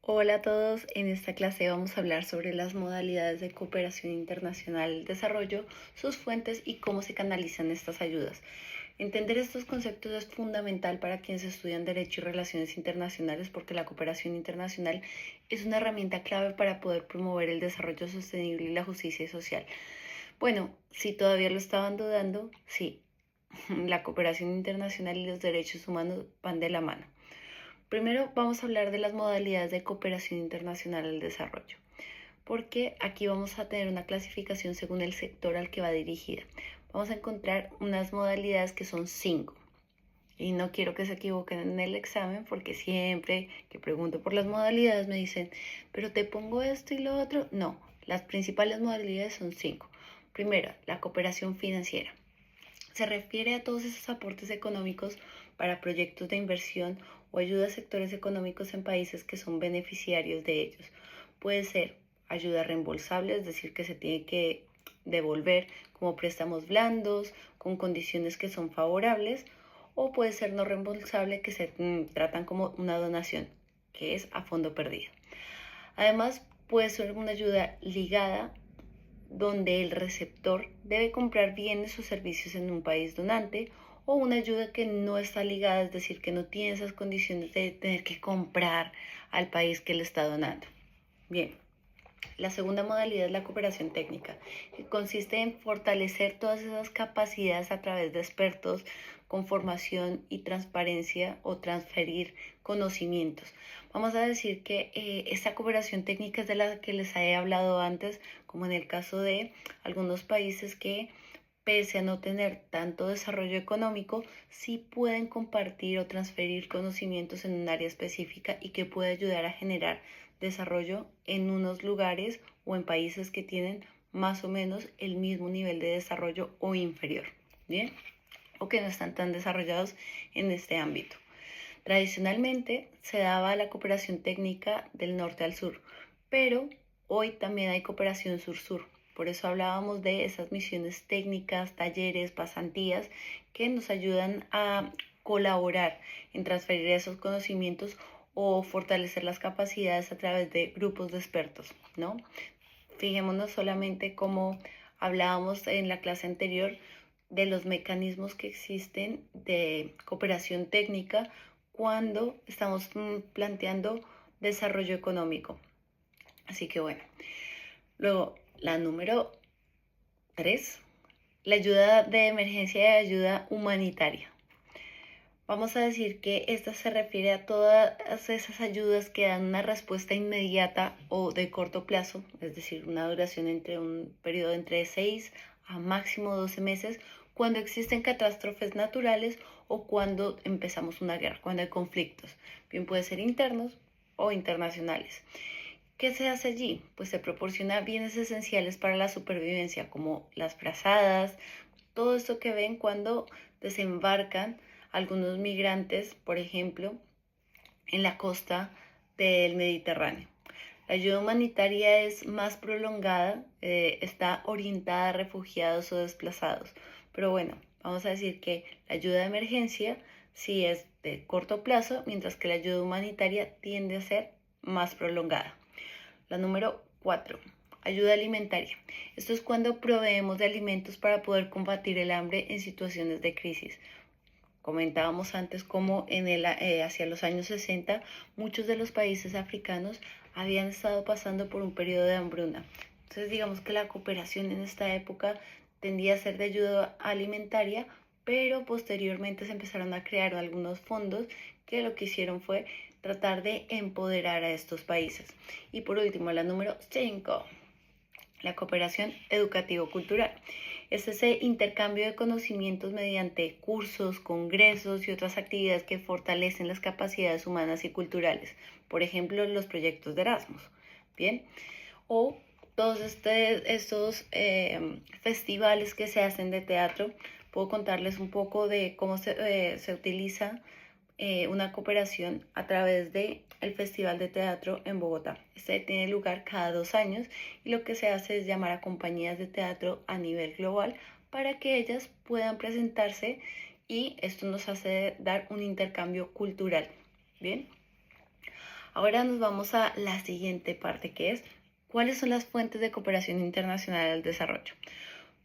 Hola a todos, en esta clase vamos a hablar sobre las modalidades de cooperación internacional al desarrollo, sus fuentes y cómo se canalizan estas ayudas. Entender estos conceptos es fundamental para quienes estudian Derecho y Relaciones Internacionales porque la cooperación internacional es una herramienta clave para poder promover el desarrollo sostenible y la justicia social. Bueno, si todavía lo estaban dudando, sí, la cooperación internacional y los derechos humanos van de la mano. Primero vamos a hablar de las modalidades de cooperación internacional al desarrollo, porque aquí vamos a tener una clasificación según el sector al que va dirigida. Vamos a encontrar unas modalidades que son 5. Y no quiero que se equivoquen en el examen porque siempre que pregunto por las modalidades me dicen, pero te pongo esto y lo otro. No, las principales modalidades son 5. Primero, la cooperación financiera. Se refiere a todos esos aportes económicos para proyectos de inversión o ayuda a sectores económicos en países que son beneficiarios de ellos. Puede ser ayuda reembolsable, es decir, que se tiene que devolver como préstamos blandos, con condiciones que son favorables, o puede ser no reembolsable, que se tratan como una donación, que es a fondo perdido. Además, puede ser una ayuda ligada donde el receptor debe comprar bienes o servicios en un país donante, o una ayuda que no está ligada, es decir, que no tiene esas condiciones de tener que comprar al país que le está donando. Bien, la segunda modalidad es la cooperación técnica, que consiste en fortalecer todas esas capacidades a través de expertos con formación y transparencia o transferir conocimientos. Vamos a decir que esta cooperación técnica es de la que les he hablado antes, como en el caso de algunos países que pese a no tener tanto desarrollo económico, sí pueden compartir o transferir conocimientos en un área específica y que puede ayudar a generar desarrollo en unos lugares o en países que tienen más o menos el mismo nivel de desarrollo o inferior, ¿bien? O que no están tan desarrollados en este ámbito. Tradicionalmente se daba la cooperación técnica del norte al sur, pero hoy también hay cooperación sur-sur. Por eso hablábamos de esas misiones técnicas, talleres, pasantías que nos ayudan a colaborar en transferir esos conocimientos o fortalecer las capacidades a través de grupos de expertos, ¿no? Fijémonos solamente como hablábamos en la clase anterior de los mecanismos que existen de cooperación técnica cuando estamos planteando desarrollo económico. Así que bueno, luego la número 3, la ayuda de emergencia y ayuda humanitaria. Vamos a decir que esta se refiere a todas esas ayudas que dan una respuesta inmediata o de corto plazo, es decir, una duración entre un periodo entre 6 a máximo 12 meses, cuando existen catástrofes naturales o cuando empezamos una guerra, cuando hay conflictos. Bien, puede ser internos o internacionales. ¿Qué se hace allí? Pues se proporciona bienes esenciales para la supervivencia, como las frazadas, todo esto que ven cuando desembarcan algunos migrantes, por ejemplo, en la costa del Mediterráneo. La ayuda humanitaria es más prolongada, está orientada a refugiados o desplazados. Pero bueno, vamos a decir que la ayuda de emergencia sí es de corto plazo, mientras que la ayuda humanitaria tiende a ser más prolongada. La número 4, ayuda alimentaria. Esto es cuando proveemos de alimentos para poder combatir el hambre en situaciones de crisis. Comentábamos antes cómo hacia los años 60 muchos de los países africanos habían estado pasando por un periodo de hambruna. Entonces digamos que la cooperación en esta época tendía a ser de ayuda alimentaria, pero posteriormente se empezaron a crear algunos fondos que lo que hicieron fue tratar de empoderar a estos países. Y por último, la número 5, la cooperación educativo-cultural. Es ese intercambio de conocimientos mediante cursos, congresos y otras actividades que fortalecen las capacidades humanas y culturales. Por ejemplo, los proyectos de Erasmus. Bien. O todos estos festivales que se hacen de teatro. Puedo contarles un poco de cómo se utiliza una cooperación a través del Festival de Teatro en Bogotá. Este tiene lugar cada 2 años y lo que se hace es llamar a compañías de teatro a nivel global para que ellas puedan presentarse y esto nos hace dar un intercambio cultural. Bien. Ahora nos vamos a la siguiente parte, que es ¿cuáles son las fuentes de cooperación internacional al desarrollo?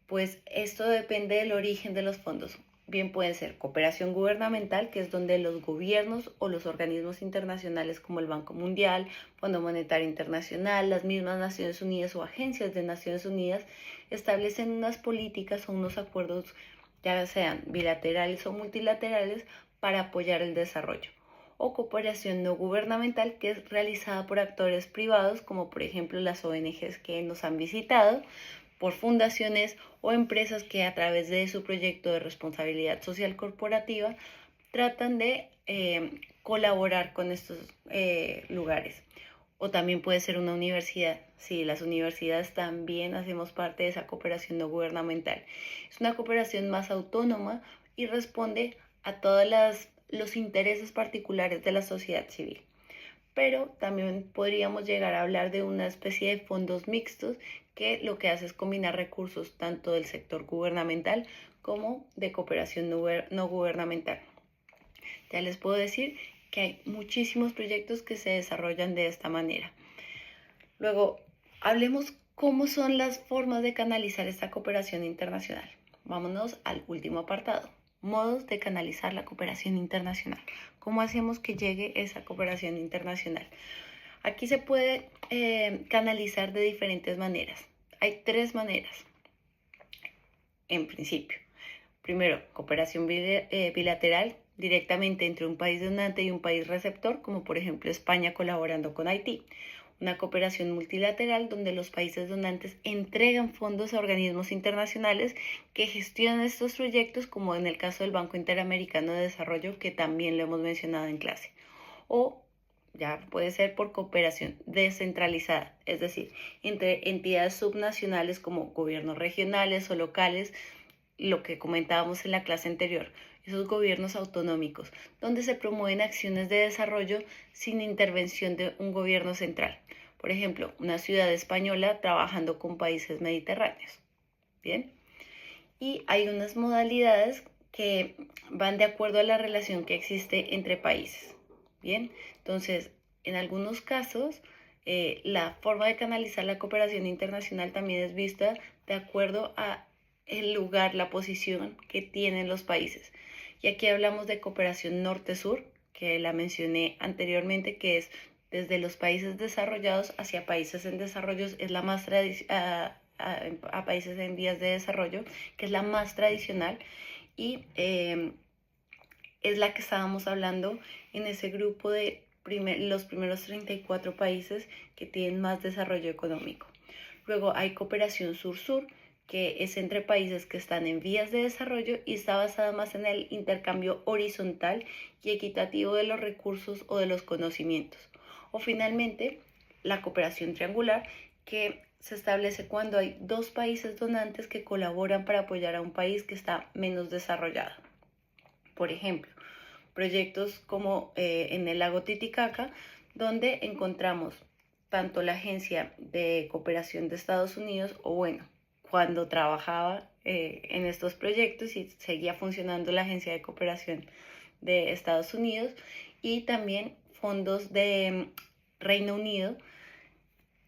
Pues esto depende del origen de los fondos. Bien puede ser cooperación gubernamental, que es donde los gobiernos o los organismos internacionales como el Banco Mundial, Fondo Monetario Internacional, las mismas Naciones Unidas o agencias de Naciones Unidas establecen unas políticas o unos acuerdos, ya sean bilaterales o multilaterales, para apoyar el desarrollo. O cooperación no gubernamental, que es realizada por actores privados, como por ejemplo las ONGs que nos han visitado, por fundaciones o empresas que a través de su proyecto de responsabilidad social corporativa tratan de colaborar con estos lugares. O también puede ser una universidad. Sí, las universidades también hacemos parte de esa cooperación no gubernamental. Es una cooperación más autónoma y responde a todos los intereses particulares de la sociedad civil. Pero también podríamos llegar a hablar de una especie de fondos mixtos que lo que hace es combinar recursos tanto del sector gubernamental como de cooperación no gubernamental. Ya les puedo decir que hay muchísimos proyectos que se desarrollan de esta manera. Luego, hablemos cómo son las formas de canalizar esta cooperación internacional. Vámonos al último apartado. Modos de canalizar la cooperación internacional. ¿Cómo hacemos que llegue esa cooperación internacional? Aquí se puede canalizar de diferentes maneras. Hay tres maneras, en principio. Primero, cooperación bilateral directamente entre un país donante y un país receptor, como por ejemplo España colaborando con Haití. Una cooperación multilateral donde los países donantes entregan fondos a organismos internacionales que gestionan estos proyectos, como en el caso del Banco Interamericano de Desarrollo, que también lo hemos mencionado en clase. O ya puede ser por cooperación descentralizada, es decir, entre entidades subnacionales como gobiernos regionales o locales, lo que comentábamos en la clase anterior, esos gobiernos autonómicos, donde se promueven acciones de desarrollo sin intervención de un gobierno central. Por ejemplo, una ciudad española trabajando con países mediterráneos. Bien. Y hay unas modalidades que van de acuerdo a la relación que existe entre países. Bien. Entonces, en algunos casos, la forma de canalizar la cooperación internacional también es vista de acuerdo a el lugar, la posición que tienen los países. Y aquí hablamos de cooperación norte-sur, que la mencioné anteriormente, que es desde los países desarrollados hacia países en desarrollo, es la más a países en vías de desarrollo, que es la más tradicional y es la que estábamos hablando en ese grupo de los primeros 34 países que tienen más desarrollo económico. Luego hay cooperación sur-sur, que es entre países que están en vías de desarrollo y está basada más en el intercambio horizontal y equitativo de los recursos o de los conocimientos. O finalmente, la cooperación triangular, que se establece cuando hay dos países donantes que colaboran para apoyar a un país que está menos desarrollado. Por ejemplo, proyectos como en el lago Titicaca, donde encontramos tanto la Agencia de Cooperación de Estados Unidos, o bueno, cuando trabajaba en estos proyectos y seguía funcionando la Agencia de Cooperación de Estados Unidos, y también fondos de Reino Unido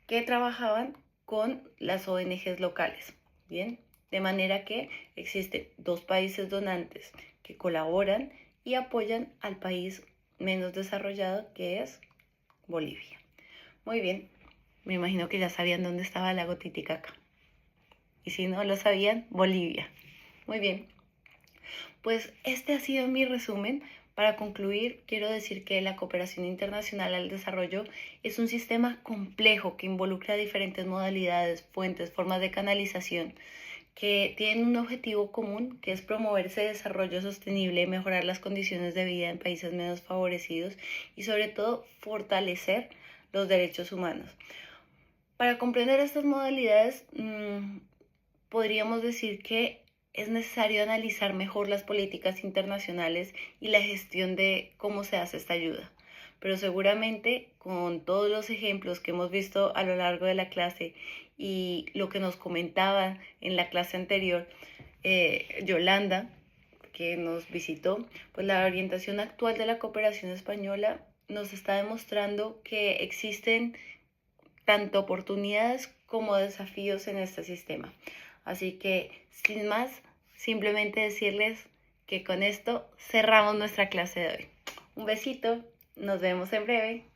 que trabajaban con las ONGs locales. Bien, de manera que existen dos países donantes que colaboran y apoyan al país menos desarrollado, que es Bolivia. Muy bien, me imagino que ya sabían dónde estaba el lago Titicaca. Y si no lo sabían, Bolivia. Muy bien, pues este ha sido mi resumen. Para concluir, quiero decir que la cooperación internacional al desarrollo es un sistema complejo que involucra diferentes modalidades, fuentes, formas de canalización que tienen un objetivo común, que es promover ese desarrollo sostenible, mejorar las condiciones de vida en países menos favorecidos y sobre todo fortalecer los derechos humanos. Para comprender estas modalidades, podríamos decir que es necesario analizar mejor las políticas internacionales y la gestión de cómo se hace esta ayuda. Pero seguramente con todos los ejemplos que hemos visto a lo largo de la clase y lo que nos comentaba en la clase anterior, Yolanda, que nos visitó, pues la orientación actual de la cooperación española nos está demostrando que existen tanto oportunidades como desafíos en este sistema. Así que, sin más, simplemente decirles que con esto cerramos nuestra clase de hoy. Un besito, nos vemos en breve.